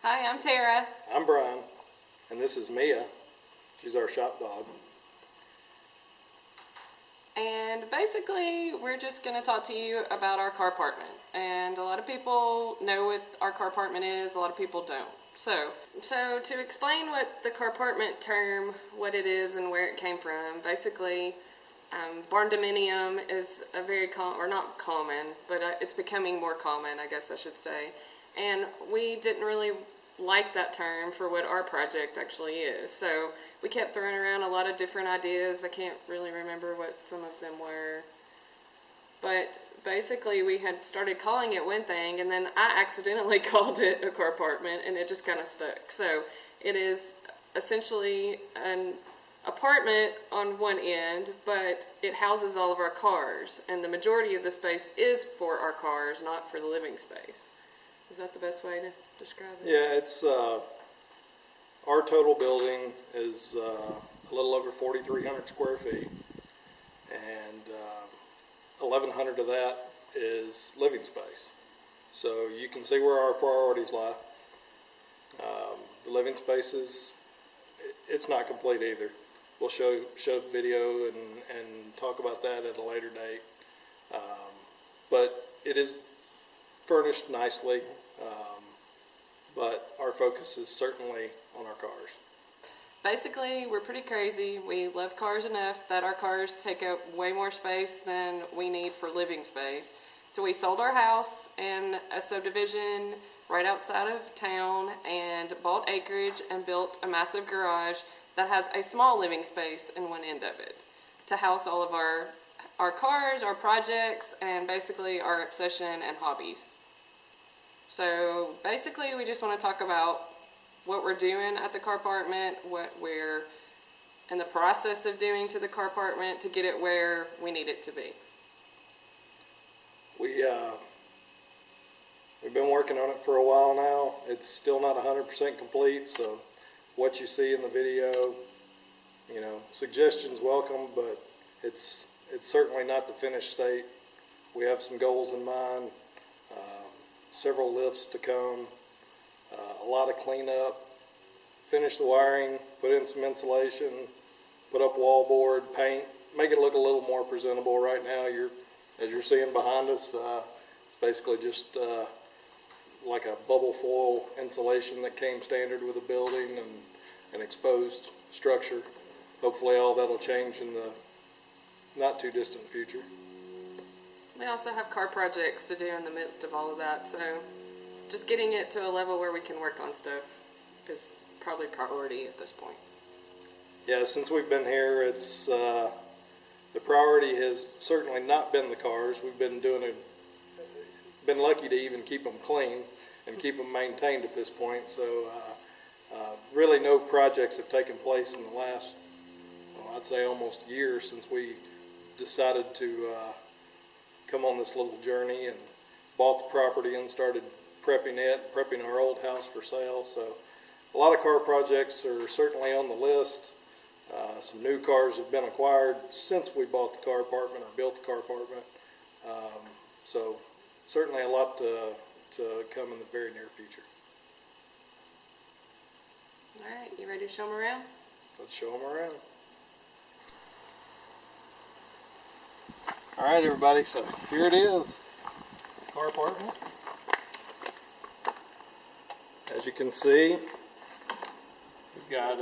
Hi, I'm Tara. I'm Brian, and this is Mia. She's our shop dog. And basically, we're just going to talk to you about our Carpartment. And a lot of people know what our Carpartment is, a lot of people don't. So to explain what the Carpartment term, what it is and where it came from, basically, barn dominium is a very not common, but it's becoming more common, I guess I should say. And we didn't really like that term for what our project actually is. So we kept throwing around a lot of different ideas. I can't really remember what some of them were. But basically we had started calling it one thing, and then I accidentally called it a Carpartment, and it just kind of stuck. So it is essentially an apartment on one end, but it houses all of our cars, and the majority of the space is for our cars, not for the living space. Is that the best way to describe it? Yeah, it's our total building is a little over 4,300 square feet, and 1,100 of that is living space. So you can see where our priorities lie. The living spaces, it's not complete either. We'll show video and talk about that at a later date. But it is furnished nicely, but our focus is certainly on our cars. Basically, we're pretty crazy. We love cars enough that our cars take up way more space than we need for living space. So we sold our house in a subdivision right outside of town and bought acreage and built a massive garage that has a small living space in one end of it to house all of our cars, our projects, and basically our obsession and hobbies. So basically we just want to talk about what we're doing at the Carpartment, what we're in the process of doing to the Carpartment to get it where we need it to be. We've been working on it for a while now. It's still not 100% complete, so what you see in the video, suggestions welcome, but it's certainly not the finished state. We have some goals in mind, several lifts to come, a lot of cleanup, finish the wiring, put in some insulation, put up wallboard, paint, make it look a little more presentable. Right now, as you're seeing behind us, it's basically just like a bubble foil insulation that came standard with the building and an exposed structure. Hopefully all that'll change in the not too distant future. We also have car projects to do in the midst of all of that, so just getting it to a level where we can work on stuff is probably priority at this point. Yeah, since we've been here, it's the priority has certainly not been the cars. We've been been lucky to even keep them clean and keep them maintained at this point. So really no projects have taken place in the last, I'd say almost year since we decided to come on this little journey and bought the property and started prepping our old house for sale. So a lot of car projects are certainly on the list. Some new cars have been acquired since we bought the Carpartment or built the Carpartment. So certainly a lot to come in the very near future. All right, you ready to show them around? Let's show them around. All right, everybody, so here it is, Carpartment. As you can see, we've got,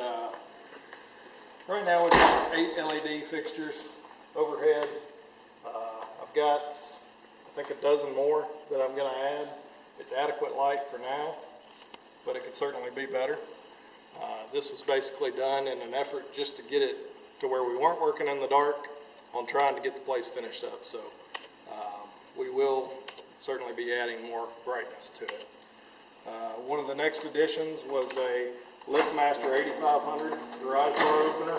right now we've got 8 LED fixtures overhead. I've got, I think, a dozen more that I'm going to add. It's adequate light for now, but it could certainly be better. This was basically done in an effort just to get it to where we weren't working in the dark on trying to get the place finished up. So we will certainly be adding more brightness to it. One of the next additions was a LiftMaster 8500 garage door opener.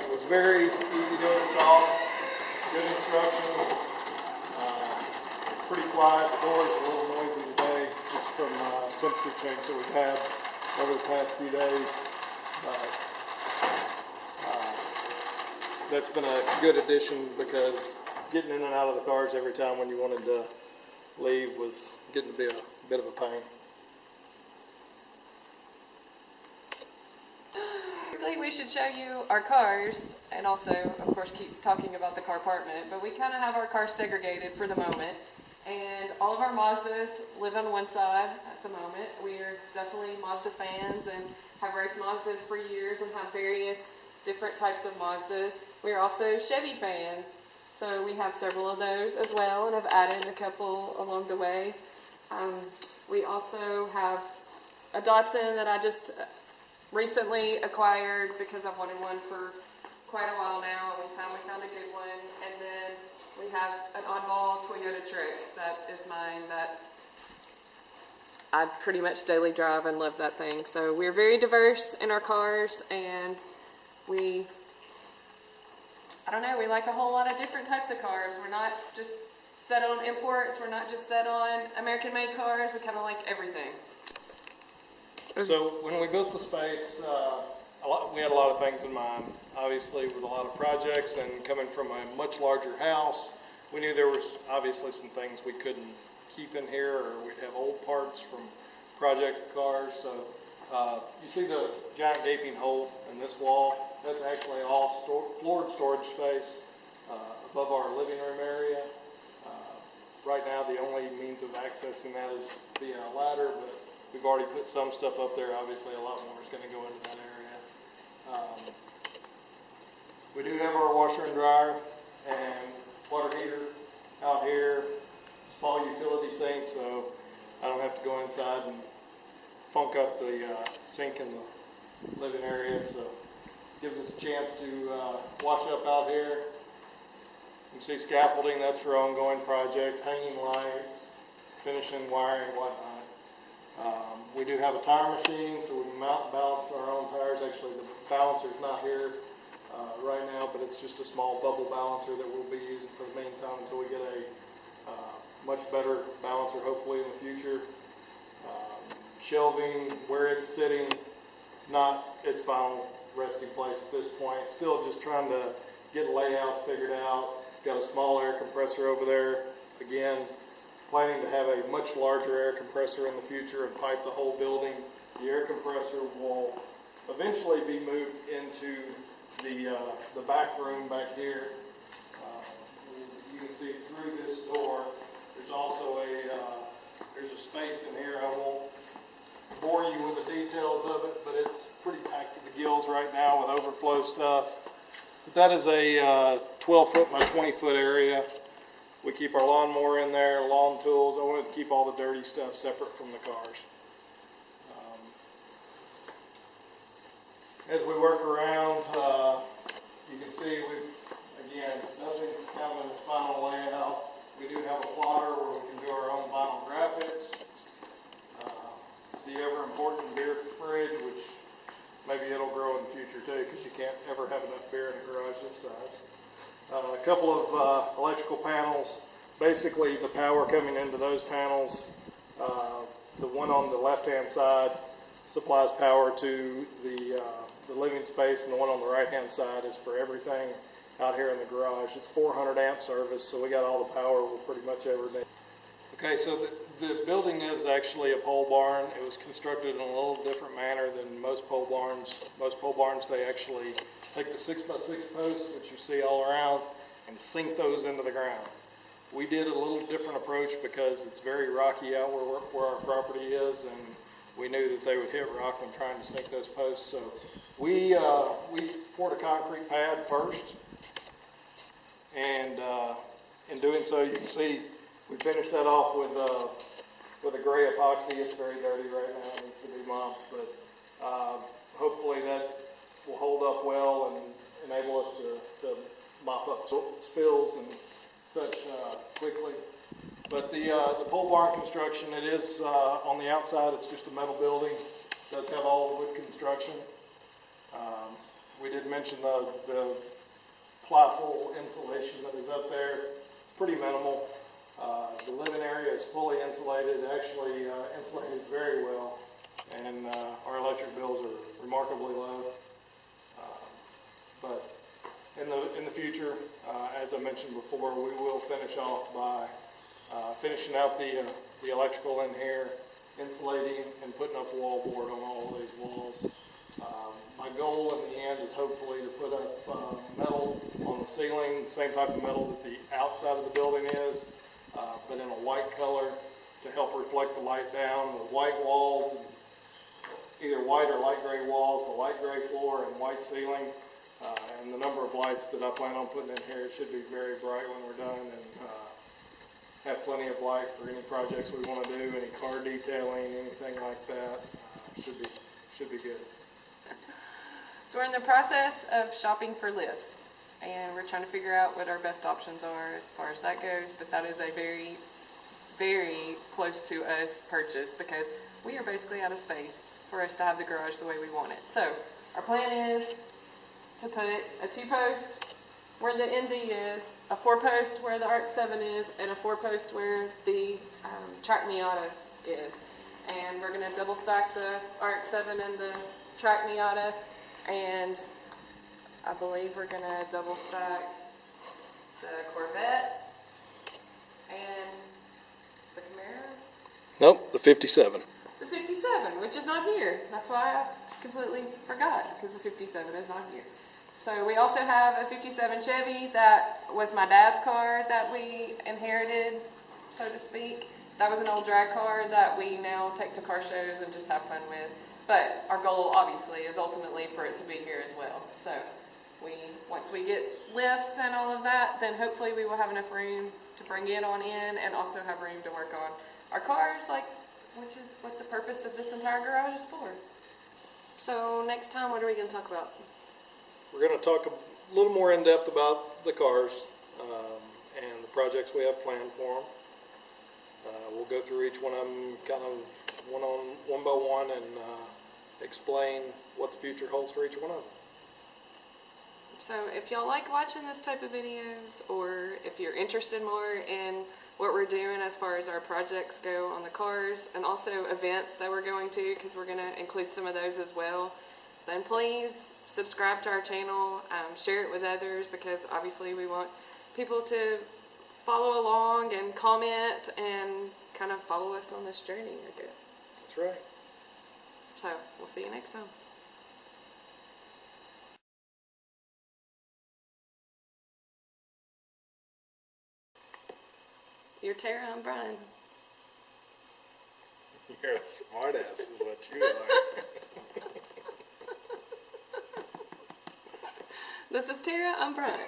It was very easy to install, good instructions. It's pretty quiet. The door is a little noisy today just from temperature change that we've had over the past few days. That's been a good addition because getting in and out of the cars every time when you wanted to leave was getting to be a bit of a pain. basically we should show you our cars and also, of course, keep talking about the Carpartment, but we kind of have our cars segregated for the moment. And all of our Mazdas live on one side at the moment. We are definitely Mazda fans and have raced Mazdas for years and have various different types of Mazdas. We are also Chevy fans, so we have several of those as well and have added a couple along the way. We also have a Datsun that I just recently acquired because I've wanted one for quite a while now, and we finally found a good one. And then we have an oddball Toyota Trick that is mine that I pretty much daily drive and love that thing. So we're very diverse in our cars, and we like a whole lot of different types of cars. We're not just set on imports, we're not just set on American-made cars, we kind of like everything. So when we built the space, we had a lot of things in mind. Obviously, with a lot of projects and coming from a much larger house, we knew there was obviously some things we couldn't keep in here, or we'd have old parts from project cars. So you see the giant gaping hole in this wall? That's actually all floored storage space above our living room area. Right now, the only means of accessing that is via a ladder, but we've already put some stuff up there. Obviously, a lot more is going to go into that area. We do have our washer and dryer and water heater out here, small utility sink, so I don't have to go inside and funk up the sink in the living area. So it gives us a chance to wash up out here. You can see scaffolding, that's for ongoing projects, hanging lights, finishing wiring, whatnot. We do have a tire machine, so we can mount and balance our own tires. Actually, the balancer's not here right now, but it's just a small bubble balancer that we'll be using for the meantime until we get a much better balancer, hopefully in the future. Shelving, where it's sitting, not its final resting place at this point. Still just trying to get layouts figured out. Got a small air compressor over there. Again, planning to have a much larger air compressor in the future and pipe the whole building. The air compressor will eventually be moved into the back room back here. You can see through this door. There's also there's a space in here. I won't bore you with the details of it, but it's pretty packed to the gills right now with overflow stuff. But that is a 12-foot by 20-foot area. We keep our lawnmower in there, lawn tools. I wanted to keep all the dirty stuff separate from the cars. As we work around, you can see nothing's kind of in its final layout. We do have a plotter where we can do our own vinyl graphics. The ever important beer fridge, which maybe it'll grow in the future too, because you can't ever have enough beer in a garage this size. A couple of electrical panels. Basically, the power coming into those panels, the one on the left-hand side supplies power to the living space, and the one on the right-hand side is for everything out here in the garage. It's 400 amp service, so we got all the power we'll pretty much ever need. Okay, so the building is actually a pole barn. It was constructed in a little different manner than most pole barns. Most pole barns, they actually take the 6x6 posts, which you see all around, and sink those into the ground. We did a little different approach because it's very rocky out where our property is, and we knew that they would hit rock when trying to sink those posts. So we poured a concrete pad first, and in doing so, you can see we finished that off with a gray epoxy. It's very dirty right now. It needs to be mopped, but hopefully that will hold up well and enable us to mop up spills and such quickly. But the pole barn construction, it is on the outside. It's just a metal building. It does have all the wood construction. We did mention the plywood insulation that is up there. It's pretty minimal. The living area is fully insulated, actually insulated very well, and our electric bills are remarkably low. But in the future, as I mentioned before, we will finish off by finishing out the electrical in here, insulating, and putting up wall board on all of these walls. My goal in the end is hopefully to put up metal on the ceiling, the same type of metal that the outside of the building is, but in a white color to help reflect the light down, with white walls, either white or light gray walls, the light gray floor and white ceiling, and the number of lights that I plan on putting in here, it should be very bright when we're done, and have plenty of light for any projects we want to do, any car detailing, anything like that. Should be good. So we're in the process of shopping for lifts, and we're trying to figure out what our best options are as far as that goes, but that is a very, very close to us purchase because we are basically out of space for us to have the garage the way we want it. So our plan is to put a 2-post where the ND is, a 4-post where the ARC-7 is, and a 4-post where the track Miata is. And we're going to double stack the ARC-7 and the track Miata, and I believe we're going to double stack the Corvette and the Camaro. Nope, the 57. The 57, which is not here. That's why I completely forgot, because the 57 is not here. So we also have a 57 Chevy that was my dad's car that we inherited, so to speak. That was an old drag car that we now take to car shows and just have fun with. But our goal, obviously, is ultimately for it to be here as well. So once we get lifts and all of that, then hopefully we will have enough room to bring it on in and also have room to work on our cars, which is what the purpose of this entire garage is for. So next time, what are we going to talk about? We're going to talk a little more in depth about the cars and the projects we have planned for them. We'll go through each one of them kind of one by one and explain what the future holds for each one of them. So if y'all like watching this type of videos, or if you're interested more in what we're doing as far as our projects go on the cars, and also events that we're going to, because we're going to include some of those as well, then please subscribe to our channel, share it with others, because obviously we want people to follow along and comment and kind of follow us on this journey, I guess. That's right. So we'll see you next time. You're Tara, I'm Brian. You're a smartass is what you are. This is Tara, I'm Brian.